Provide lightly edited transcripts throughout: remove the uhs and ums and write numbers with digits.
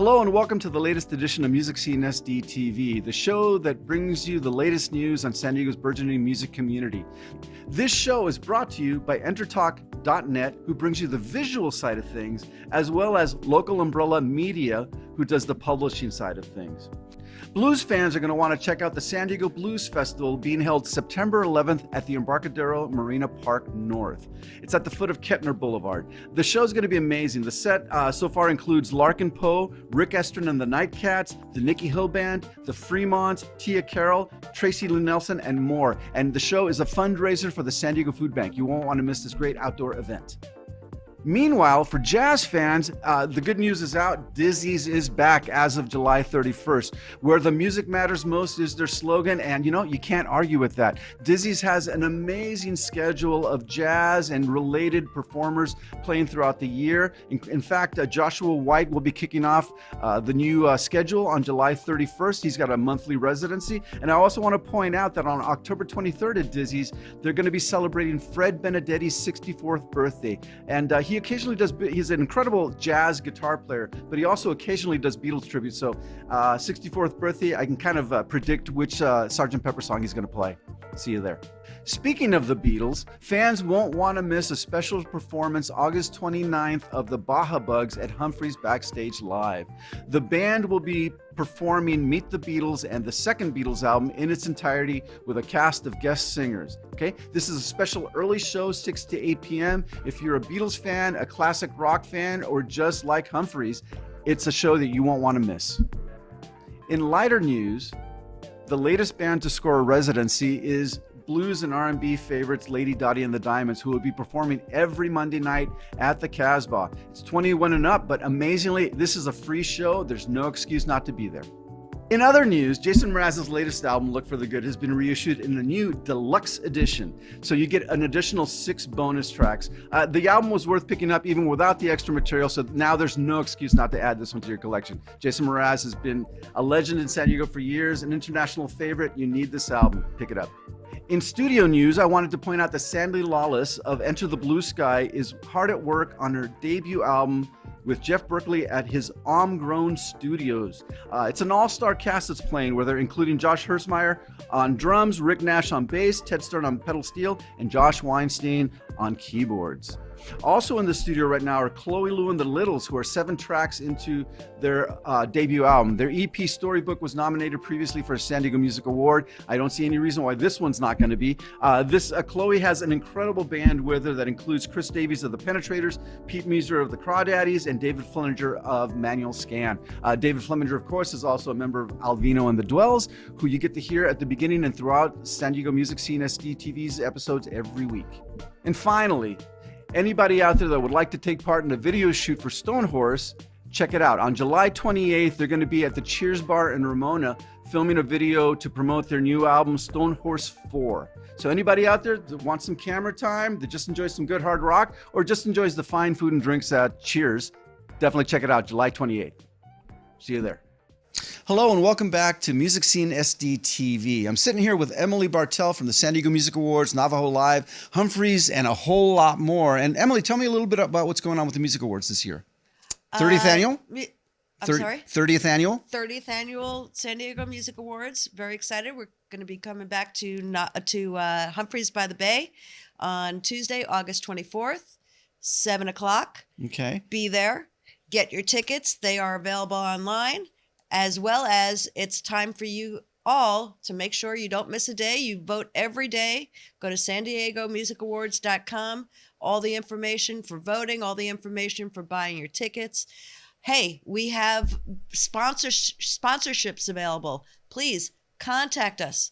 Hello and welcome to the latest edition of MusicSceneSD TV, the show that brings you the latest news on San Diego's burgeoning music community. This show is brought to you by EnterTalk.net, who brings you the visual side of things, as well as Local Umbrella Media, who does the publishing side of things. Blues fans are going to want to check out the San Diego Blues Festival being held September 11th at the Embarcadero Marina Park North. It's at the foot of Kettner Boulevard. The show's going to be amazing. The set so far includes Larkin Poe, Rick Estrin and the Nightcats, the Nicky Hill Band, the Fremonts, Tia Carroll, Tracy Lou Nelson, and more. And the show is a fundraiser for the San Diego Food Bank. You won't want to miss this great outdoor event. Meanwhile, for jazz fans, the good news is out. Dizzy's is back as of July 31st. Where the music matters most is their slogan, and you can't argue with that. Dizzy's has an amazing schedule of jazz and related performers playing throughout the year. In fact, Joshua White will be kicking off the new schedule on July 31st. He's got a monthly residency. And I also want to point out that on October 23rd at Dizzy's, they're going to be celebrating Fred Benedetti's 64th birthday. And he occasionally does, he's an incredible jazz guitar player, but he also occasionally does Beatles tribute. So 64th birthday, I can kind of predict which Sgt. Pepper song he's going to play. See you there. Speaking of the Beatles, fans won't want to miss a special performance August 29th of the Baja Bugs at Humphreys Backstage Live. The band will be performing Meet the Beatles and the second Beatles album in its entirety with a cast of guest singers. Okay, this is a special early show, 6 to 8 p.m. If you're a Beatles fan, a classic rock fan, or just like Humphreys, it's a show that you won't want to miss. In lighter news, the latest band to score a residency is blues and R&B favorites Lady Dottie and the Diamonds, who will be performing every Monday night at the Casbah. It's 21 and up, but amazingly, this is a free show. There's no excuse not to be there. In other news, Jason Mraz's latest album, Look for the Good, has been reissued in a new deluxe edition. So you get an additional 6 bonus tracks. The album was worth picking up even without the extra material, so now there's no excuse not to add this one to your collection. Jason Mraz has been a legend in San Diego for years, an international favorite. You need this album. Pick it up. In studio news, I wanted to point out that Sandy Lawless of Enter the Blue Sky is hard at work on her debut album with Jeff Berkeley at his Homegrown Studios. It's an all-star cast that's playing, where they're including Josh Hersmeyer on drums, Rick Nash on bass, Ted Stern on pedal steel, and Josh Weinstein on keyboards. Also in the studio right now are Chloe Lou and the Littles, who are 7 tracks into their debut album. Their EP Storybook was nominated previously for a San Diego Music Award. I don't see any reason why this one's not going to be. Chloe has an incredible band with her that includes Chris Davies of the Penetrators, Pete Meeser of the Crawdaddies, and David Flemminger of Manual Scan. David Flemminger, of course, is also a member of Alvino and the Dwells, who you get to hear at the beginning and throughout San Diego Music Scene SD TV's episodes every week. And finally, anybody out there that would like to take part in a video shoot for Stone Horse, check it out. On July 28th, they're going to be at the Cheers Bar in Ramona filming a video to promote their new album, Stone Horse 4. So anybody out there that wants some camera time, that just enjoys some good hard rock, or just enjoys the fine food and drinks at Cheers, definitely check it out, July 28th. See you there. Hello and welcome back to Music Scene SD TV. I'm sitting here with Emily Bartell from the San Diego Music Awards, Navajo Live, Humphreys, and a whole lot more. And Emily, tell me a little bit about what's going on with the Music Awards this year. 30th annual? Sorry? 30th annual? 30th annual San Diego Music Awards. Very excited. We're going to be coming back to Humphreys by the Bay on Tuesday, August 24th, 7 o'clock. Okay. Be there. Get your tickets. They are available online. As well as it's time for you all to make sure you don't miss a day. You vote every day. Go to SanDiegoMusicAwards.com. All the information for voting, all the information for buying your tickets. Hey, we have sponsorships available. Please contact us.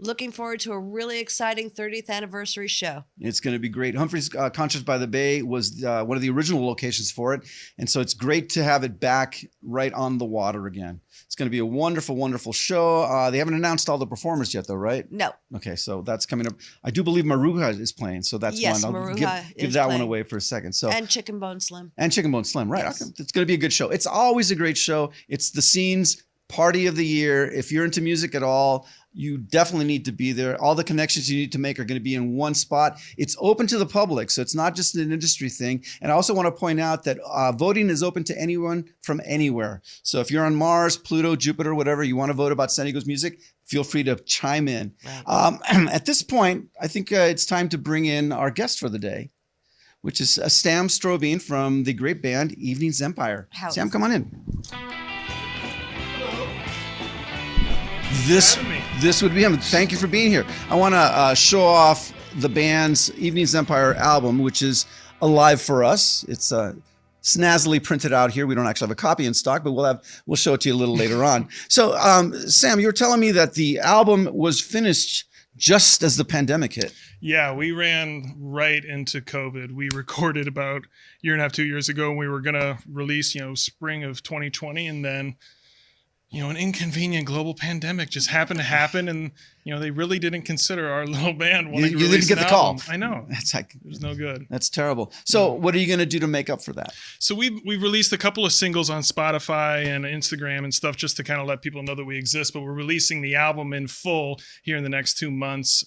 Looking forward to a really exciting 30th anniversary show. It's going to be great. Humphreys Concerts by the Bay was one of the original locations for it. And so it's great to have it back right on the water again. It's going to be a wonderful, wonderful show. They haven't announced all the performers yet, though, right? No. Okay, so that's coming up. I do believe Maruja is playing, so that's yes, one. I'll Maruja give that one away for a second. So and Chicken Bone Slim. And Chicken Bone Slim, right. Yes. Okay. It's going to be a good show. It's always a great show. It's the scenes party of the year. If you're into music at all, you definitely need to be there. All the connections you need to make are going to be in one spot. It's open to the public, so it's not just an industry thing. And I also want to point out that voting is open to anyone from anywhere. So if you're on Mars, Pluto, Jupiter, whatever, you want to vote about San Diego's music, feel free to chime in. Right. At this point, I think it's time to bring in our guest for the day, which is Sam Strobing from the great band Evening's Empire. Sam, come on in. This would be him. Thank you for being here. I want to show off the band's Evening's Empire album, which is alive for us. It's snazzily printed out here. We don't actually have a copy in stock, but we'll show it to you a little later on. So, Sam, you were telling me that the album was finished just as the pandemic hit. Yeah, we ran right into COVID. We recorded about a year and a half, 2 years ago, and we were going to release, spring of 2020, and then an inconvenient global pandemic just happened to happen, and they really didn't consider our little band wanting to release. You didn't get the call. I know. That's like, it was no good. That's terrible. So what are you going to do to make up for that? So we released a couple of singles on Spotify and Instagram and stuff just to kind of let people know that we exist, but we're releasing the album in full here in the next 2 months.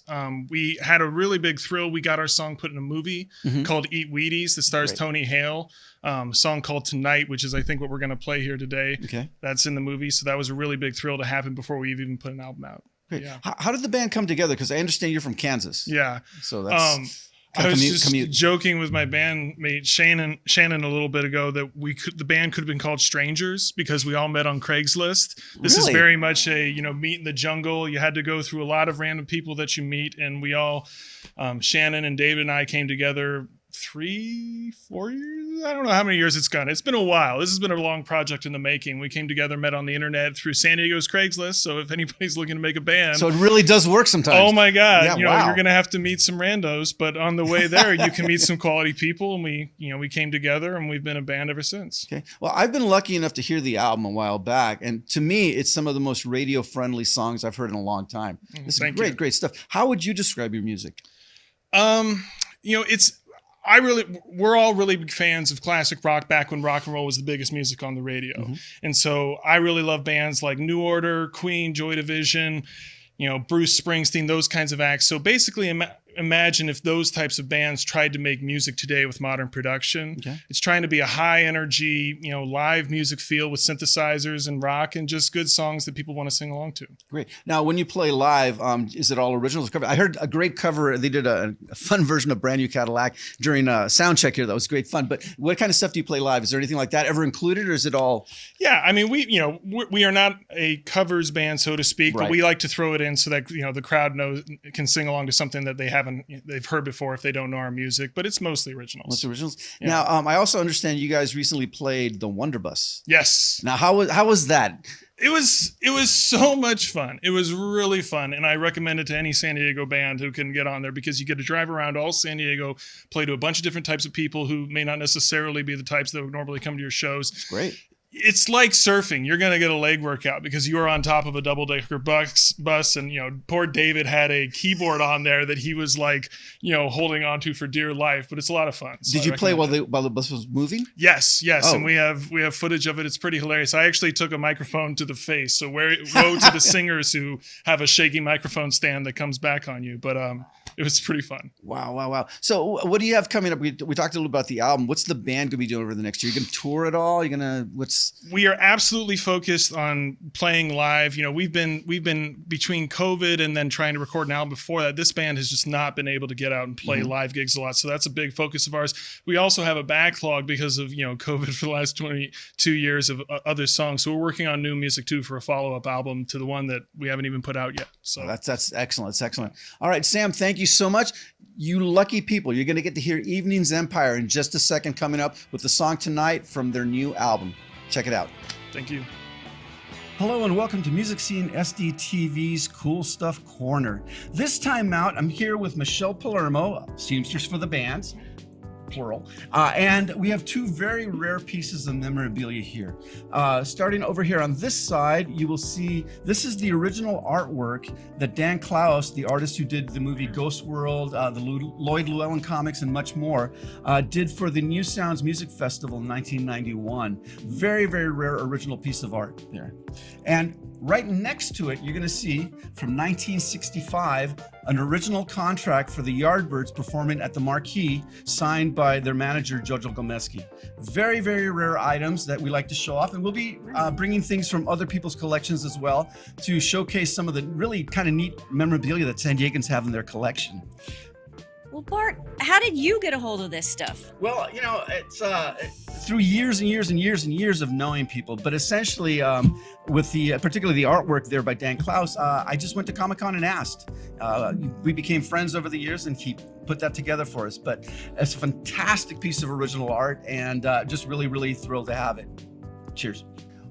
We had a really big thrill. We got our song put in a movie called Eat Wheaties that stars Tony Hale. A song called Tonight, which is I think what we're going to play here today. Okay. That's in the movie. So that was a really big thrill to happen before we've even put an album out. Great. Yeah. How did the band come together? Because I understand you're from Kansas. Yeah. So that's I was just joking with my bandmate Shannon a little bit ago that the band could have been called Strangers because we all met on Craigslist. This is very much a meet in the jungle. You had to go through a lot of random people that you meet, and we all Shannon and David and I came together 3-4 years. I don't know how many years it's gone. It's been a while. This has been a long project in the making. We came together, met on the internet through San Diego's Craigslist. So if anybody's looking to make a band, so it really does work sometimes. Oh my God! Yeah, you're gonna have to meet some randos, but on the way there, you can meet some quality people. And we came together, and we've been a band ever since. Okay. Well, I've been lucky enough to hear the album a while back, and to me, it's some of the most radio-friendly songs I've heard in a long time. It's great stuff. How would you describe your music? We're all really big fans of classic rock back when rock and roll was the biggest music on the radio. And so I really love bands like New Order, Queen, Joy Division, Bruce Springsteen, those kinds of acts. So basically imagine if those types of bands tried to make music today with modern production. Okay. It's trying to be a high energy, live music feel with synthesizers and rock and just good songs that people want to sing along to. Great. Now, when you play live, is it all originals? I heard a great cover. They did a fun version of Brand New Cadillac during a sound check here. That was great fun. But what kind of stuff do you play live? Is there anything like that ever included, or is it all? Yeah, I mean, we are not a covers band, so to speak, but we like to throw it in so that the crowd can sing along to something that they've heard before if they don't know our music, but it's mostly originals. Most originals. Yeah. Now, I also understand you guys recently played the Wonder Bus. Yes. Now, how was that? It was so much fun. It was really fun, and I recommend it to any San Diego band who can get on there because you get to drive around all San Diego, play to a bunch of different types of people who may not necessarily be the types that would normally come to your shows. It's great. It's like surfing. You're going to get a leg workout because you are on top of a double-decker bus, and poor David had a keyboard on there that he was holding onto for dear life. But it's a lot of fun. So Did you play while the bus was moving? Yes, oh. And we have footage of it. It's pretty hilarious. I actually took a microphone to the face. So woe to the singers who have a shaky microphone stand that comes back on you. But it was pretty fun. Wow. So what do you have coming up? We talked a little about the album. What's the band going to be doing over the next year? You going to tour at all? We are absolutely focused on playing live. We've been between COVID and then trying to record an album before that. This band has just not been able to get out and play live gigs a lot. So that's a big focus of ours. We also have a backlog because of, COVID for the last 22 years of other songs. So we're working on new music too for a follow-up album to the one that we haven't even put out yet. So that's excellent. It's excellent. All right, Sam, thank you so much. You lucky people. You're going to get to hear Evening's Empire in just a second, coming up with the song Tonight from their new album. Check it out. Thank you. Hello and welcome to MusicSceneSD TV's Cool Stuff Corner. This time out, I'm here with Michelle Palermo, seamstress for the bands, plural. And we have two very rare pieces of memorabilia here. Starting over here on this side, you will see this is the original artwork that Dan Klaus, the artist who did the movie Ghost World, the Lloyd Llewellyn comics, and much more, did for the New Sounds Music Festival in 1991. Very, very rare original piece of art there. And right next to it, you're going to see from 1965 an original contract for the Yardbirds performing at the Marquee, signed by their manager Jojo Gomeski. Very, very rare items that we like to show off, and we'll be bringing things from other people's collections as well to showcase some of the really kind of neat memorabilia that San Diegans have in their collection. Well, Bart, how did you get a hold of this stuff? Well, you know, it's through years and years and years and years of knowing people, but essentially with the particularly the artwork there by Dan Klaus, I just went to Comic-Con and asked. We became friends over the years, and he put that together for us. But it's a fantastic piece of original art, and just really, really thrilled to have it. Cheers.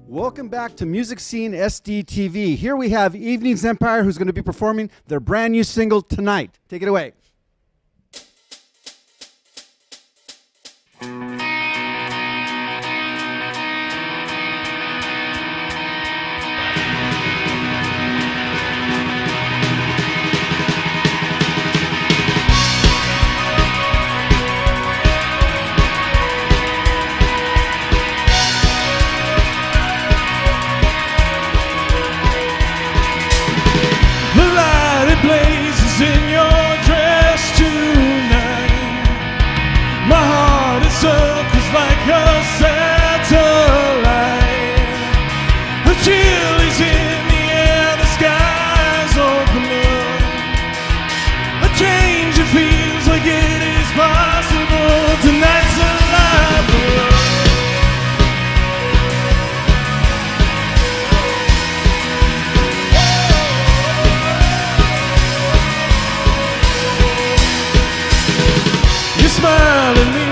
Welcome back to Music Scene SD TV. Here we have Evening's Empire, who's going to be performing their brand new single tonight. Take it away. Blazes in your dress tonight. My heart is circles like a satellite. The chill is in the air, the skies open up. A change it feels like it is possible. Tonight's a life for us. Smile at me,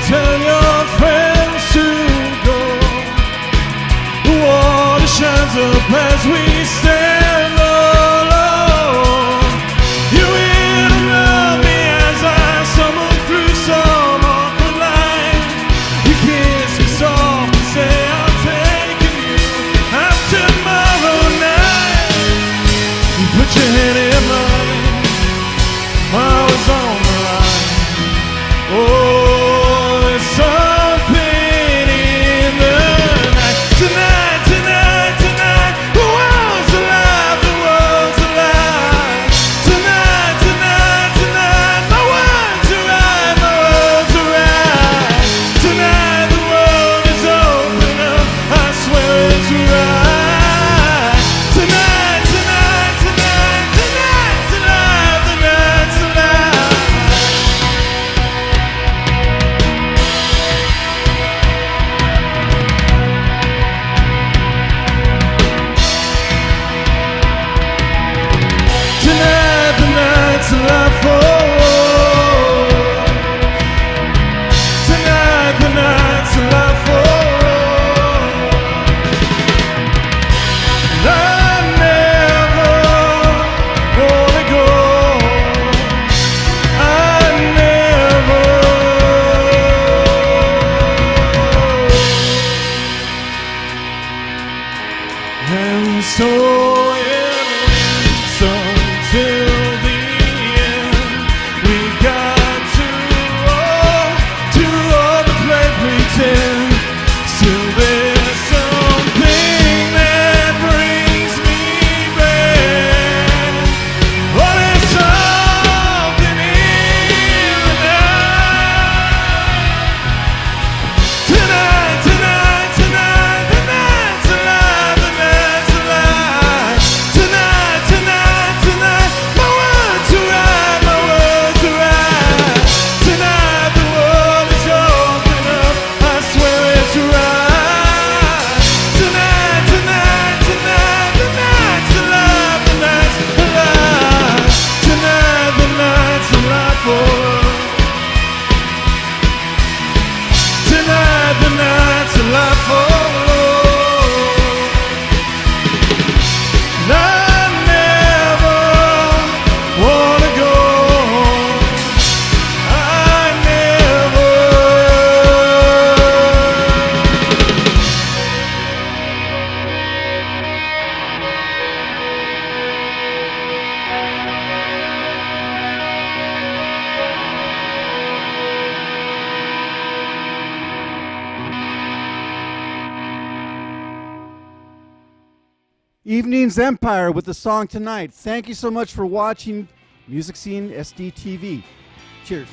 tell your friends to go. The water shines up as we stand alone. You interrupt me as I stumble through some awkward line. You kiss me soft and say I'm taking you out tomorrow night. You put your hand in mine, I was on the line. Oh, there's something in the night. Tonight, tonight, tonight, the world's alive. Evenings Empire with the song Tonight. Thank you so much for watching Music Scene SD TV. Cheers.